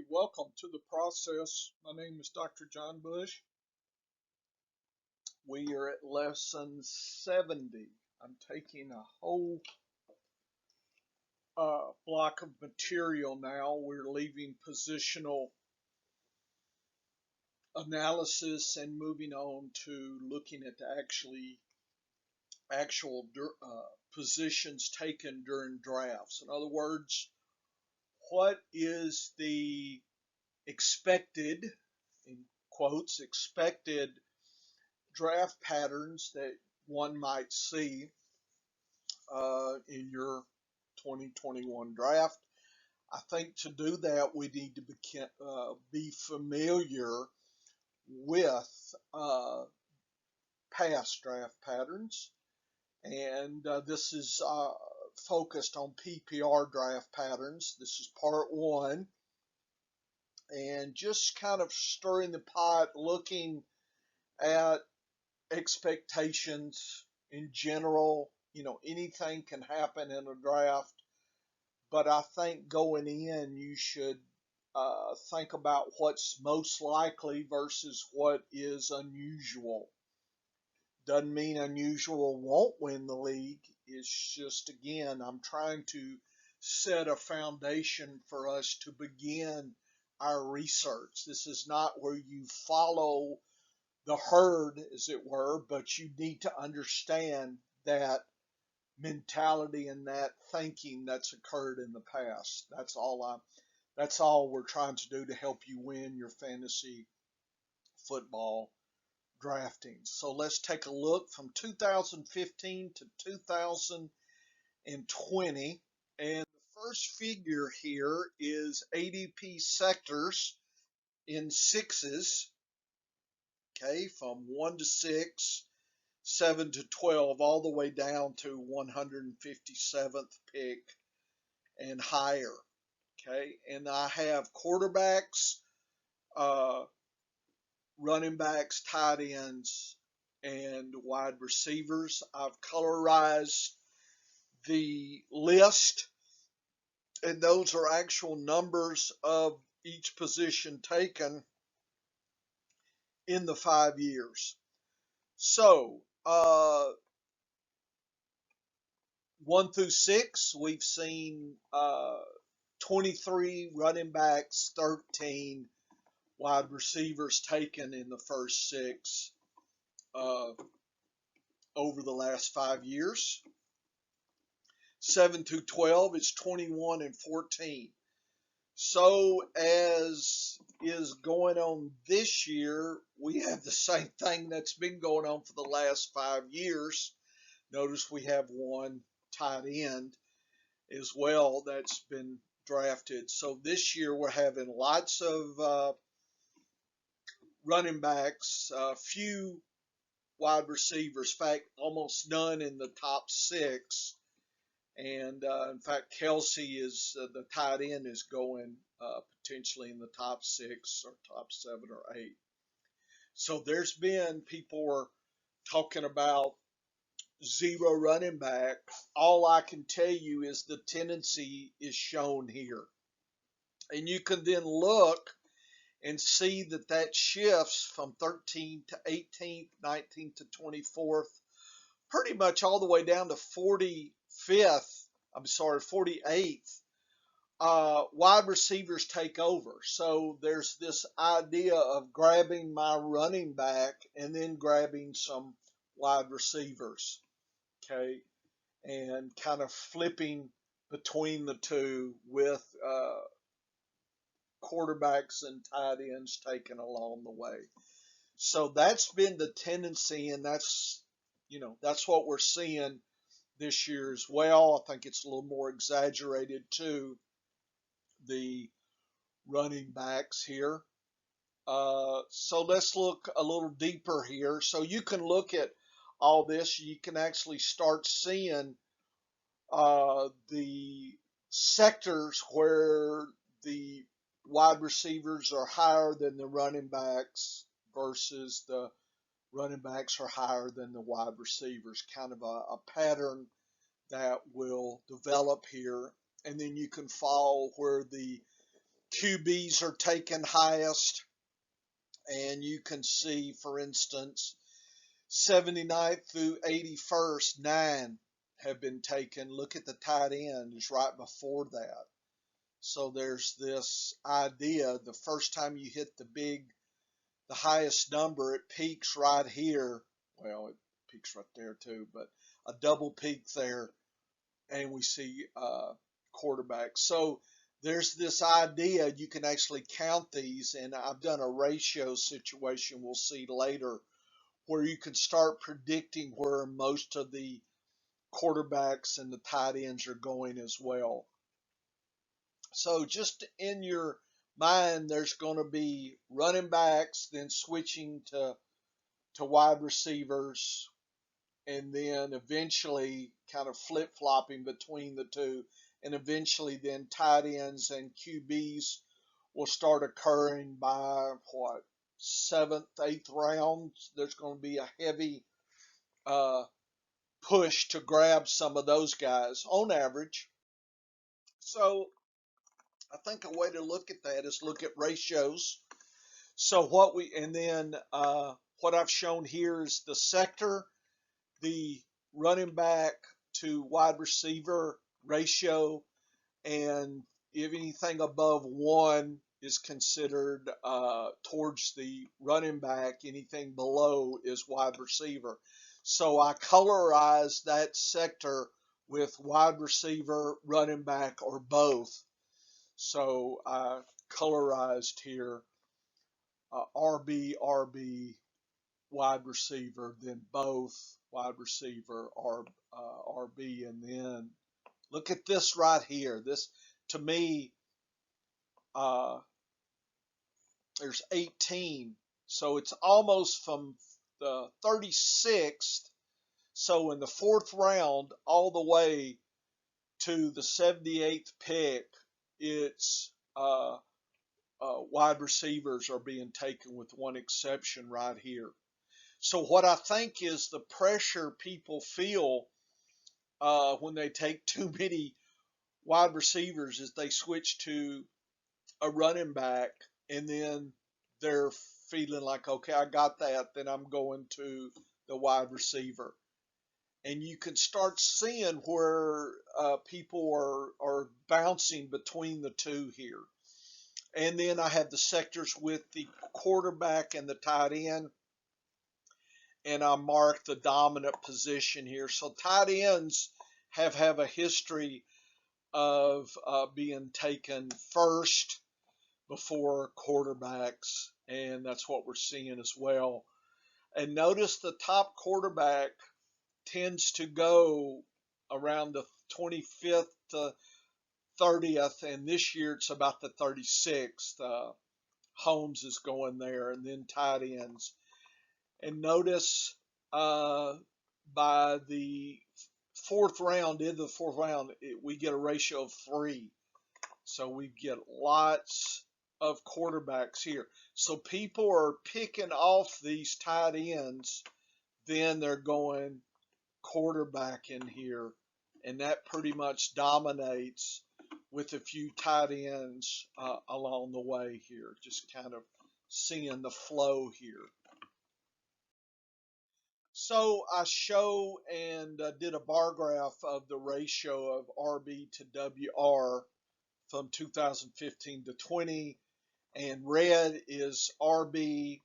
welcome to the process. My name is Dr. John Bush. We are at lesson 70. I'm taking a whole block of material now. We're leaving positional analysis and moving on to looking at actual positions taken during drafts. In other words, what is the expected, in quotes, expected draft patterns that one might see in your 2021 draft. I think to do that, we need to be familiar with past draft patterns, and this is focused on PPR draft patterns. This is part one, and just kind of stirring the pot, looking at expectations in general. Anything can happen in a draft, but I think going in, you should think about what's most likely versus what is unusual. Doesn't mean unusual won't win the league. It's just, again, I'm trying to set a foundation for us to begin our research. This is not where you follow the herd, as it were, but you need to understand that mentality and that thinking that's occurred in the past. That's all we're trying to do to help you win your fantasy football drafting. So let's take a look from 2015 to 2020, and the first figure here is ADP Sectors in sixes. Okay, from 1 to 6, 7 to 12, all the way down to 157th pick and higher. Okay, and I have quarterbacks, running backs, tight ends, and wide receivers. I've colorized the list, and those are actual numbers of each position taken in the 5 years. So 1 through 6, we've seen 23 running backs, 13 wide receivers taken in the first 6 over the last 5 years. 7 to 12 is 21 and 14. So as is going on this year, we have the same thing that's been going on for the last 5 years. Notice we have one tight end as well that's been drafted. So this year we're having lots of running backs, few wide receivers, in fact almost none in the top 6. And in fact, Kelsey is the tight end is going potentially in the top 6 or top 7 or 8. So there's been, people were talking about 0 running back. All I can tell you is the tendency is shown here, and you can then look and see that shifts from 13th to 18th, 19th to 24th, pretty much all the way down to 48th. Wide receivers take over. So there's this idea of grabbing my running back and then grabbing some wide receivers, okay, and kind of flipping between the two with quarterbacks and tight ends taken along the way. So that's been the tendency, and that's what we're seeing this year as well. I think it's a little more exaggerated too, the running backs here. So let's look a little deeper here. So you can look at all this. You can actually start seeing the sectors where the wide receivers are higher than the running backs versus the running backs are higher than the wide receivers. Kind of a pattern that will develop here. And then you can follow where the QBs are taken highest, and you can see, for instance, 79th through 81st, 9 have been taken. Look at the tight ends right before that. So there's this idea, the first time you hit the highest number, it peaks right here. Well, it peaks right there too, but a double peak there, and we see quarterbacks. So there's this idea you can actually count these, and I've done a ratio situation we'll see later where you can start predicting where most of the quarterbacks and the tight ends are going as well. So just in your mind, there's going to be running backs, then switching to wide receivers, and then eventually kind of flip-flopping between the two, and eventually then tight ends and QBs will start occurring by what, 7th, 8th round. There's going to be a heavy push to grab some of those guys on average. So I think a way to look at that is look at ratios. So what I've shown here is the sector, the running back to wide receiver ratio, and if anything above 1 is considered towards the running back, anything below is wide receiver. So I colorize that sector with wide receiver, running back, or both. So I colorized here RB, wide receiver, then both wide receiver, RB, and then look at this right here. This, to me, there's 18. So it's almost from the 36th, so in the 4th round, all the way to the 78th pick, it's wide receivers are being taken with one exception right here. So what I think is the pressure people feel when they take too many wide receivers is they switch to a running back, and then they're feeling like, okay, I got that, then I'm going to the wide receiver. And you can start seeing where people are bouncing between the two here. And then I have the sectors with the quarterback and the tight end, and I mark the dominant position here. So tight ends have a history of being taken first before quarterbacks, and that's what we're seeing as well. And notice the top quarterback tends to go around the 25th to 30th, and this year it's about the 36th. Holmes is going there, and then tight ends. And notice by the 4th round, we get a ratio of 3. So we get lots of quarterbacks here. So people are picking off these tight ends, then they're going quarterback in here, and that pretty much dominates with a few tight ends along the way here, just kind of seeing the flow here. So I show and did a bar graph of the ratio of RB to WR from 2015 to 20, and red is RB,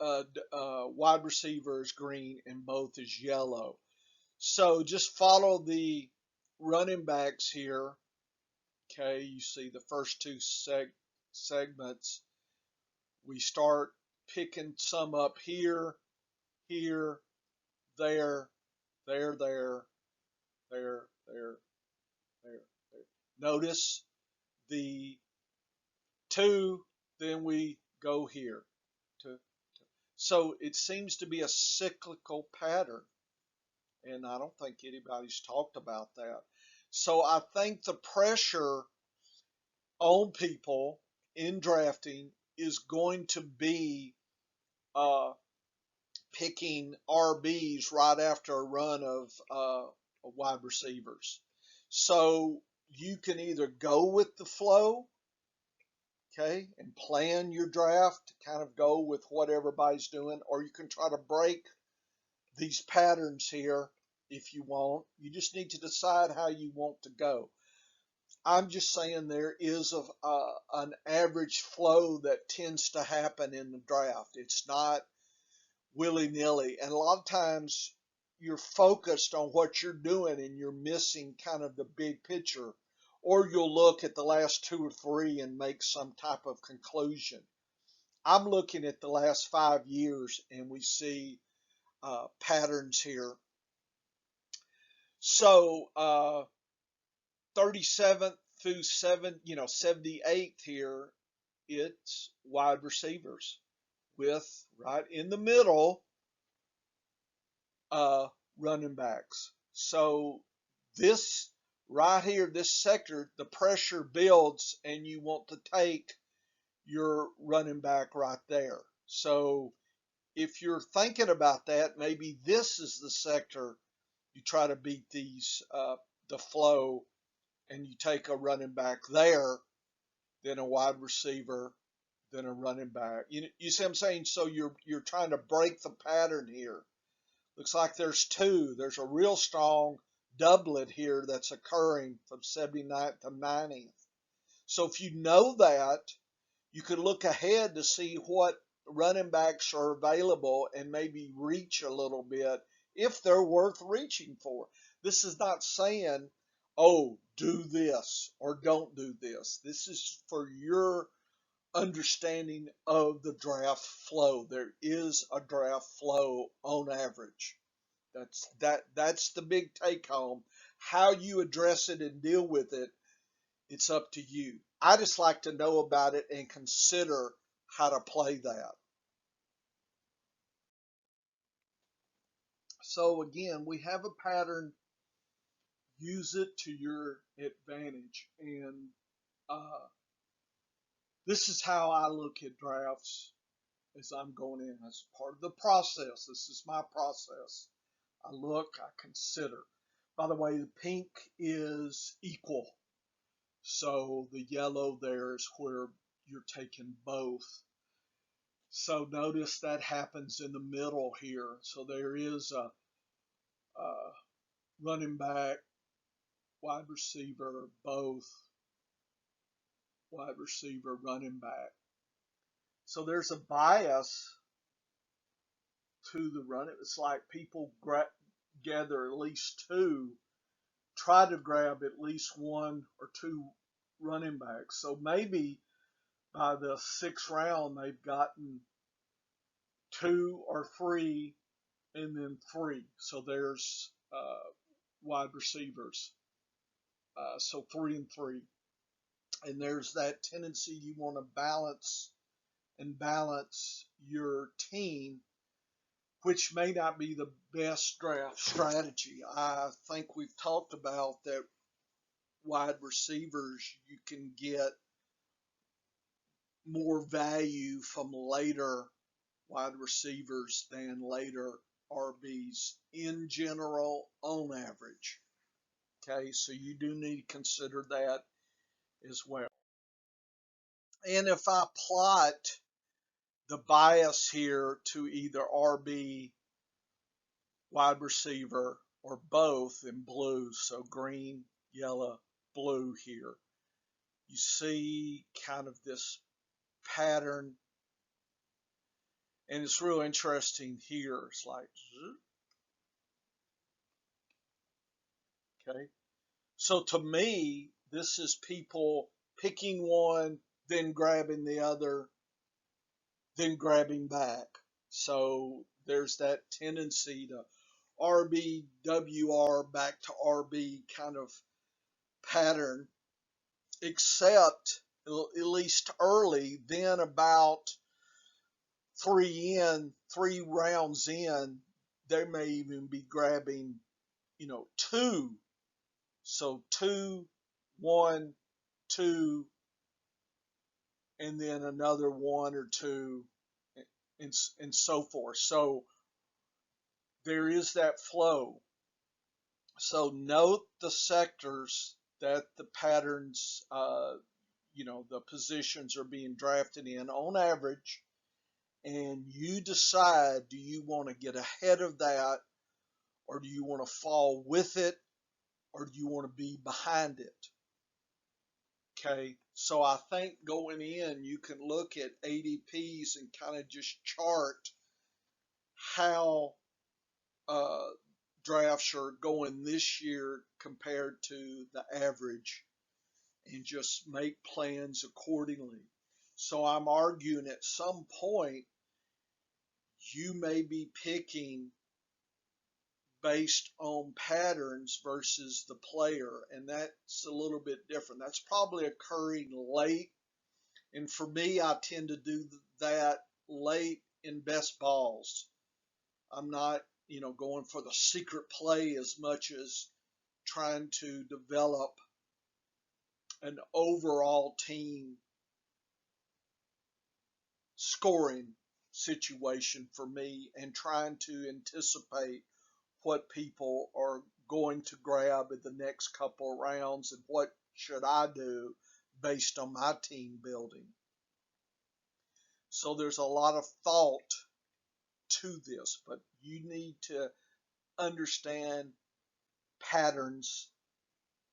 wide receiver is green, and both is yellow. So just follow the running backs here. Okay, you see the first two segments. We start picking some up here, here, there, there, there, there, there, there. Notice the 2, then we go here. So it seems to be a cyclical pattern, and I don't think anybody's talked about that. So I think the pressure on people in drafting is going to be picking RBs right after a run of wide receivers. So you can either go with the flow okay, and plan your draft to kind of go with what everybody's doing, or you can try to break these patterns here if you want. You just need to decide how you want to go. I'm just saying there is an average flow that tends to happen in the draft. It's not willy-nilly, and a lot of times you're focused on what you're doing and you're missing kind of the big picture, or you'll look at the last 2 or 3 and make some type of conclusion. I'm looking at the last 5 years and we see patterns here. So 37th through 78th here, it's wide receivers with right in the middle running backs. So this right here, this sector, the pressure builds and you want to take your running back right there. So if you're thinking about that, maybe this is the sector you try to beat these the flow, and you take a running back there, then a wide receiver, then a running back. You see what I'm saying? So you're trying to break the pattern here. Looks like there's two. There's a real strong doublet here that's occurring from 79th to 90th. So if you know that, you can look ahead to see what running backs are available and maybe reach a little bit if they're worth reaching for. This is not saying, oh, do this or don't do this. This is for your understanding of the draft flow. There is a draft flow on average. That's the big take home. How you address it and deal with it, it's up to you. I just like to know about it and consider how to play that. So again, we have a pattern. Use it to your advantage. And this is how I look at drafts as I'm going in. As part of the process. This is my process. I look, I consider. By the way, the pink is equal. So the yellow there is where you're taking both. So notice that happens in the middle here. So there is a running back, wide receiver, both, wide receiver, running back. So there's a bias to the run. It's like people gather at least two, try to grab at least one or two running backs. So maybe by the 6th round, they've gotten 2 or 3 and then 3. So there's wide receivers. So 3 and 3. And there's that tendency you want to balance your team, which may not be the best draft strategy. I think we've talked about that wide receivers, you can get more value from later wide receivers than later RBs in general on average. Okay, so you do need to consider that as well. And if I plot the bias here to either RB, wide receiver, or both in blue, so green, yellow, blue here, you see kind of this pattern. And it's real interesting here. It's like, okay. So to me, this is people picking one, then grabbing the other, then grabbing back. So there's that tendency to RBWR back to RB kind of pattern, except at least early, then about 3 rounds in, they may even be grabbing, 2. So 2, 1, 2, and then another 1 or 2, and so forth. So there is that flow. So note the sectors that the patterns the positions are being drafted in on average, and you decide, do you want to get ahead of that, or do you want to fall with it, or do you want to be behind it? Okay, so I think going in, you can look at ADPs and kind of just chart how drafts are going this year compared to the average, and just make plans accordingly. So I'm arguing at some point you may be picking based on patterns versus the player, and that's a little bit different. That's probably occurring late, and for me, I tend to do that late in best balls. I'm not, going for the secret play as much as trying to develop an overall team scoring situation for me, and trying to anticipate what people are going to grab in the next couple of rounds and what should I do based on my team building. So there's a lot of thought to this, but you need to understand patterns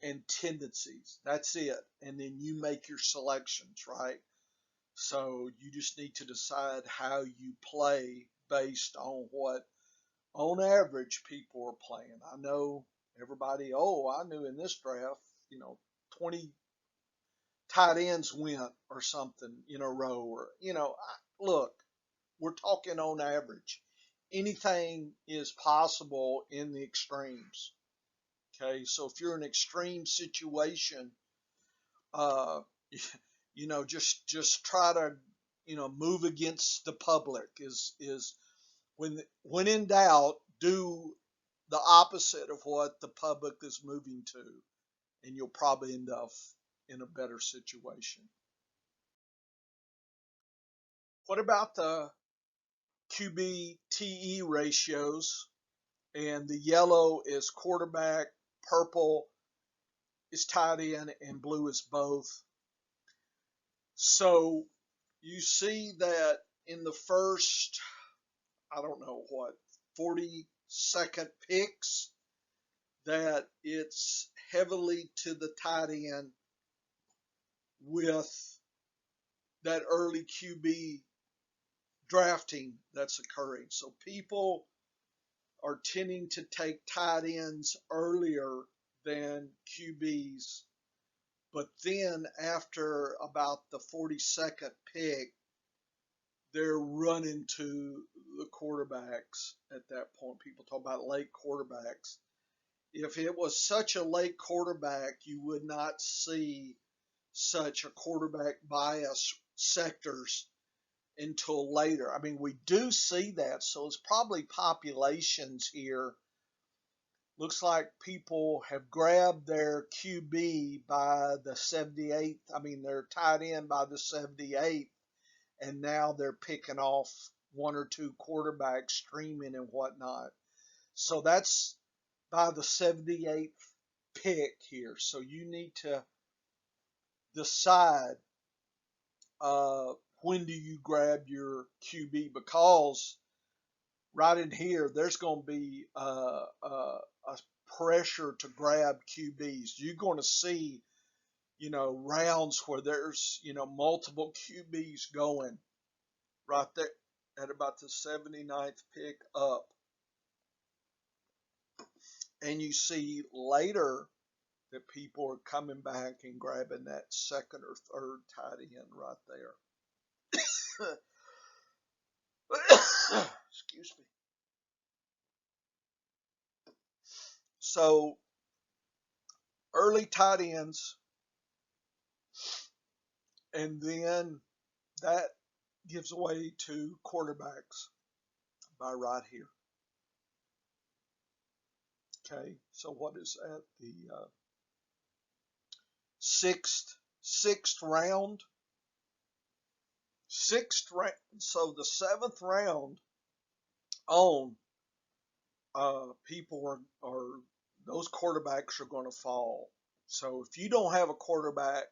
and tendencies. That's it. And then you make your selections, right? So you just need to decide how you play based on what, on average, people are playing. I know everybody, I knew in this draft, 20 tight ends went or something in a row. Or, look, we're talking on average. Anything is possible in the extremes. Okay, so if you're in an extreme situation, uh, just try to, move against the public. Is when in doubt, do the opposite of what the public is moving to, and you'll probably end up in a better situation. What about the QB TE ratios? And the yellow is quarterback, purple is tight end, and blue is both. So you see that in the first, I don't know what, 40-second picks, that it's heavily to the tight end with that early QB drafting that's occurring. So people are tending to take tight ends earlier than QBs, but then after about the 42nd pick, they're running to the quarterbacks at that point. People talk about late quarterbacks. If it was such a late quarterback, you would not see such a quarterback bias sectors until later. I mean, we do see that, so it's probably populations here. Looks like people have grabbed their QB by the 78th. I mean, their tight end by the 78th, and now they're picking off one or two quarterbacks, streaming and whatnot. So that's by the 78th pick here. So you need to decide when do you grab your QB, because right in here there's going to be a pressure to grab QBs. You're going to see, rounds where there's, multiple QBs going right there at about the 79th pick up. And you see later that people are coming back and grabbing that second or third tight end right there. Excuse me. So early tight ends, and then that gives way to quarterbacks by right here. Okay, so what is that? The sixth round. So the 7th round on, people are those quarterbacks are going to fall. So if you don't have a quarterback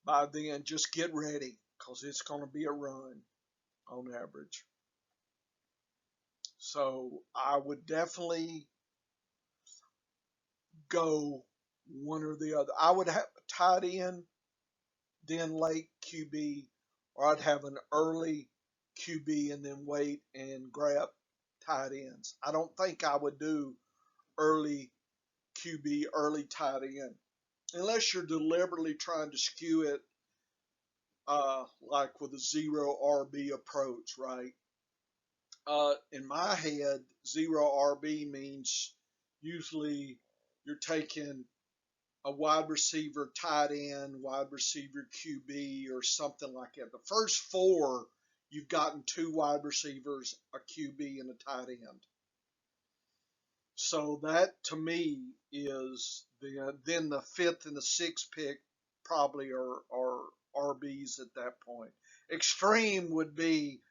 by then, just get ready because it's going to be a run on average. So I would definitely go one or the other. I would have tight end, then late QB, or I'd have an early QB and then wait and grab tight ends. I don't think I would do early QB, early tight end, unless you're deliberately trying to skew it like with a zero RB approach, right? In my head, zero RB means usually you're taking a wide receiver, tight end, wide receiver, QB, or something like that. The first four, you've gotten two wide receivers, a QB, and a tight end. So that to me is then the fifth and the sixth pick probably are RBs at that point. Extreme would be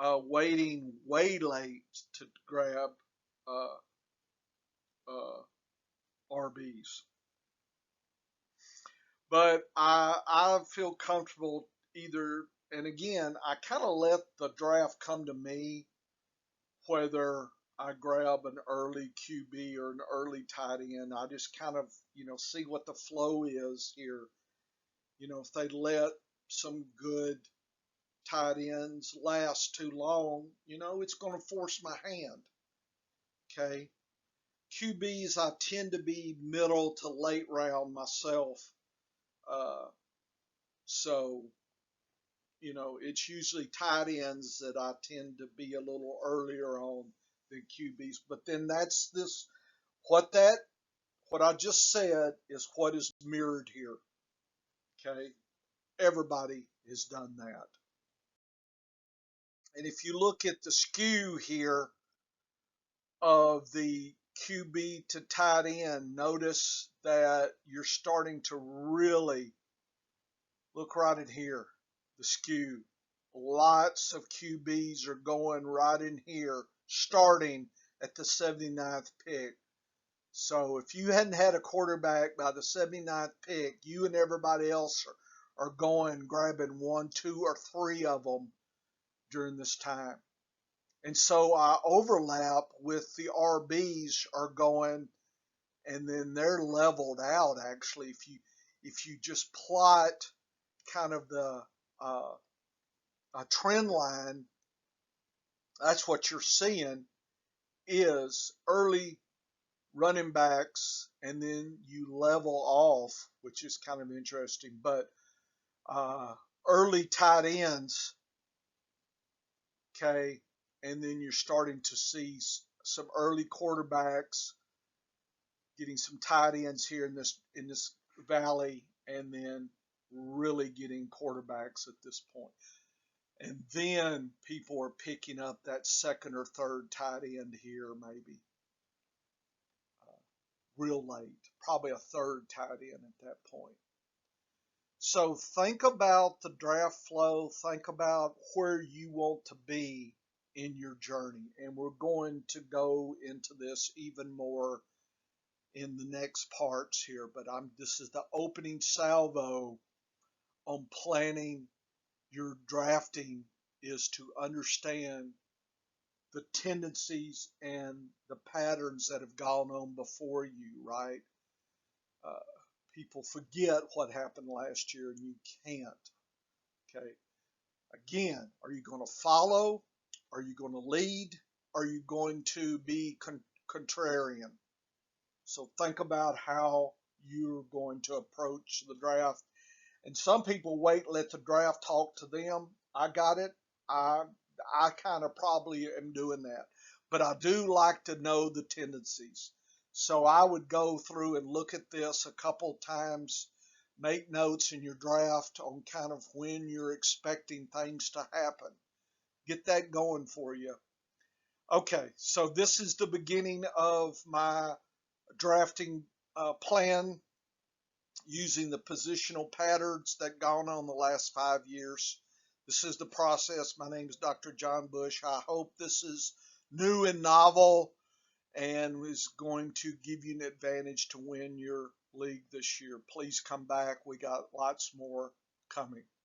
waiting way late to grab uh, RBs. But I feel comfortable either, and again, I kind of let the draft come to me, whether I grab an early QB or an early tight end. I just kind of, see what the flow is here. If they let some good tight ends last too long, it's going to force my hand. Okay. QBs, I tend to be middle to late round myself. Uh, so, it's usually tight ends that I tend to be a little earlier on than QBs. But then that's what I just said is what is mirrored here. Okay. Everybody has done that. And if you look at the skew here of the QB to tight end, notice that you're starting to really look right in here, the skew. Lots of QBs are going right in here, starting at the 79th pick. So if you hadn't had a quarterback by the 79th pick, you and everybody else are going, grabbing one, two, or three of them during this time. And so I overlap with the RBs are going, and then they're leveled out actually. If you just plot kind of the a trend line, that's what you're seeing is early running backs, and then you level off, which is kind of interesting. But early tight ends, okay, and then you're starting to see some early quarterbacks, getting some tight ends here in this valley, and then really getting quarterbacks at this point. And then people are picking up that second or third tight end here, maybe real late, probably a third tight end at that point. So think about the draft flow, think about where you want to be in your journey. And we're going to go into this even more in the next parts here, but this is the opening salvo on planning your drafting, is to understand the tendencies and the patterns that have gone on before you, right? Uh, People forget what happened last year and you can't. Okay. Again, are you going to follow? Are you going to lead? Are you going to be contrarian? So think about how you're going to approach the draft. And some people wait, let the draft talk to them. I got it. I kind of probably am doing that. But I do like to know the tendencies. So I would go through and look at this a couple times, make notes in your draft on kind of when you're expecting things to happen. Get that going for you. Okay, so this is the beginning of my drafting plan using the positional patterns that gone on the last 5 years. This is the process. My name is Dr. John Bush. I hope this is new and novel and is going to give you an advantage to win your league this year. Please come back. We got lots more coming.